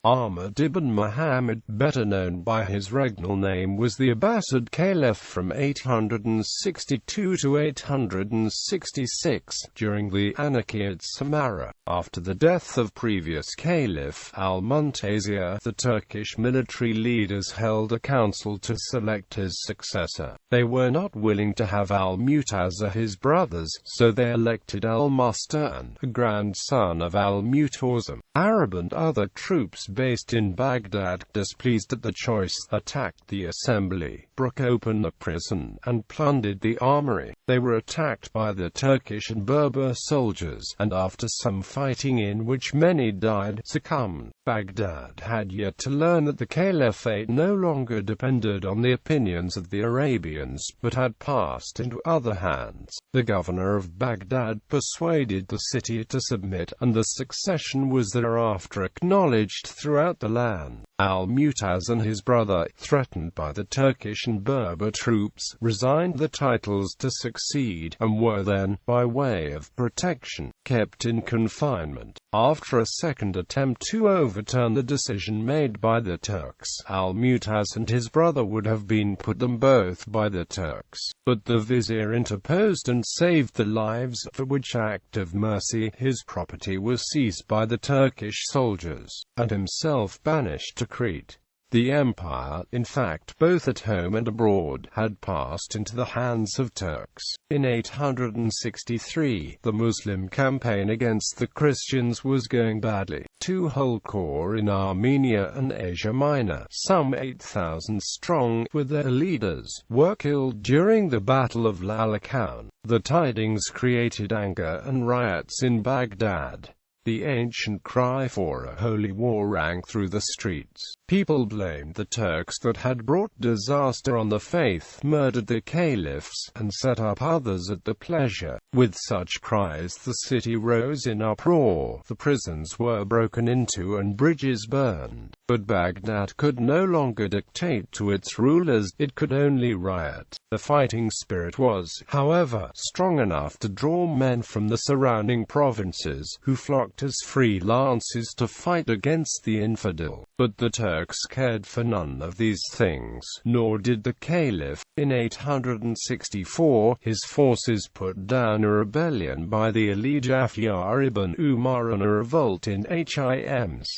Ahmad ibn Muhammad, better known by his regnal name, was the Abbasid Caliph from 862 to 866, during the Anarchy at Samarra. After the death of previous Caliph al-Muntasir, the Turkish military leaders held a council to select his successor. They were not willing to have al-Muntasir his brothers, so they elected al-Musta'in, a grandson of al-Muntasir. Arab and other troops based in Baghdad, displeased at the choice, attacked the assembly, broke open the prison, and plundered the armory. They were attacked by the Turkish and Berber soldiers, and after some fighting in which many died, succumbed. Baghdad had yet to learn that the caliphate no longer depended on the opinions of the Arabians, but had passed into other hands. The governor of Baghdad persuaded the city to submit, and the succession was thereafter acknowledged throughout the land. Al-Muntasir and his brother, threatened by the Turkish and Berber troops, resigned the titles to succeed, and were then, by way of protection, kept in confinement. After a second attempt to overturn the decision made by the Turks, Al-Muntasir and his brother would have been put them both by the Turks, but the vizier interposed and saved the lives, for which act of mercy his property was seized by the Turkish soldiers, and himself banished to Crete. The empire, in fact, both at home and abroad, had passed into the hands of Turks. In 863, the Muslim campaign against the Christians was going badly. Two whole corps in Armenia and Asia Minor, some 8,000 strong, with their leaders, were killed during the Battle of Lalakan. The tidings created anger and riots in Baghdad. The ancient cry for a holy war rang through the streets. People blamed the Turks that had brought disaster on the faith, murdered the caliphs, and set up others at their pleasure. With such cries the city rose in uproar. The prisons were broken into and bridges burned. But Baghdad could no longer dictate to its rulers, it could only riot. The fighting spirit was, however, strong enough to draw men from the surrounding provinces, who flocked as free lances to fight against the infidel. But the Turks cared for none of these things, nor did the Caliph. In 864, his forces put down a rebellion by the Ali Jafar ibn Umar and a revolt in Hims.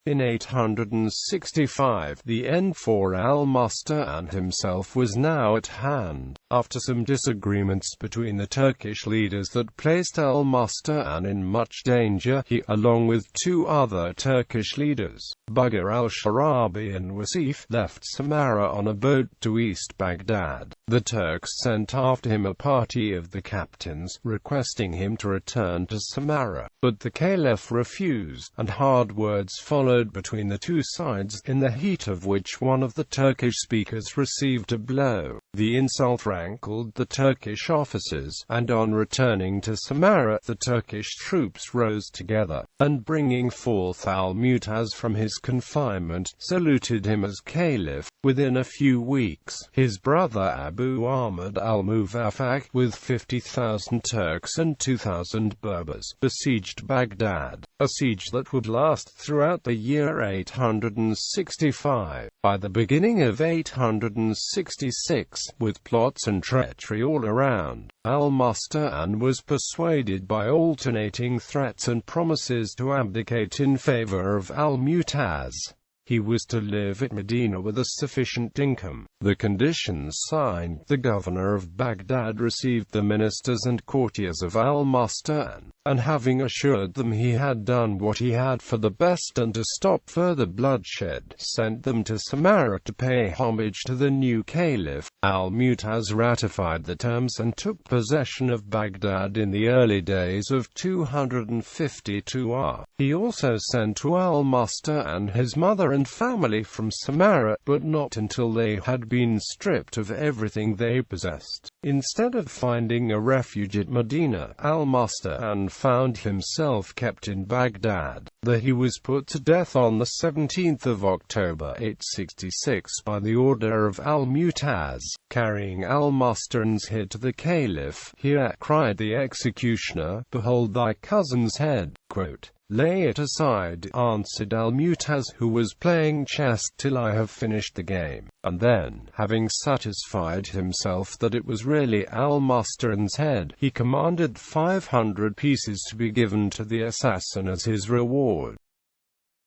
In 865, the end for al-Musta'in himself was now at hand. After some disagreements between the Turkish leaders that placed al-Musta'in in much danger, he, along with two other Turkish leaders, Bagher al-Sharabi and Wasif, left Samarra on a boat to East Baghdad. The Turks sent after him a party of the captains, requesting him to return to Samarra, but the Caliph refused, and hard words followed between the two sides, in the heat of which one of the Turkish speakers received a blow. The insult rankled the Turkish officers, and on returning to Samarra, the Turkish troops rose together, and bringing forth al-Muntasir from his confinement, saluted him as Caliph. Within a few weeks, his brother Abu Ahmad al-Muwaffaq, with 50,000 Turks and 2,000 Berbers, besieged Baghdad, a siege that would last throughout the year 865. By the beginning of 866, with plots and treachery all around, al-Musta'in was persuaded by alternating threats and promises to abdicate in favor of al-Muntasir. He was to live at Medina with a sufficient income. The conditions signed, the governor of Baghdad received the ministers and courtiers of al-Musta'in, and having assured them he had done what he had for the best and to stop further bloodshed, sent them to Samarra to pay homage to the new caliph. Al-Muntasir ratified the terms and took possession of Baghdad in the early days of 252 He also sent to al-Musta'in his mother and family from Samarra, but not until they had been stripped of everything they possessed. Instead of finding a refuge at Medina, al-Musta'in found himself kept in Baghdad. There he was put to death on the 17th of October 866 by the order of al-Muntasir. Carrying al-Musta'in's head to the caliph, "Here," cried the executioner, "behold thy cousin's head." Quote, "Lay it aside," answered Al-Mutaz, who was playing chess, "till I have finished the game." And then, having satisfied himself that it was really Al-Musta'in's head, he commanded 500 pieces to be given to the assassin as his reward.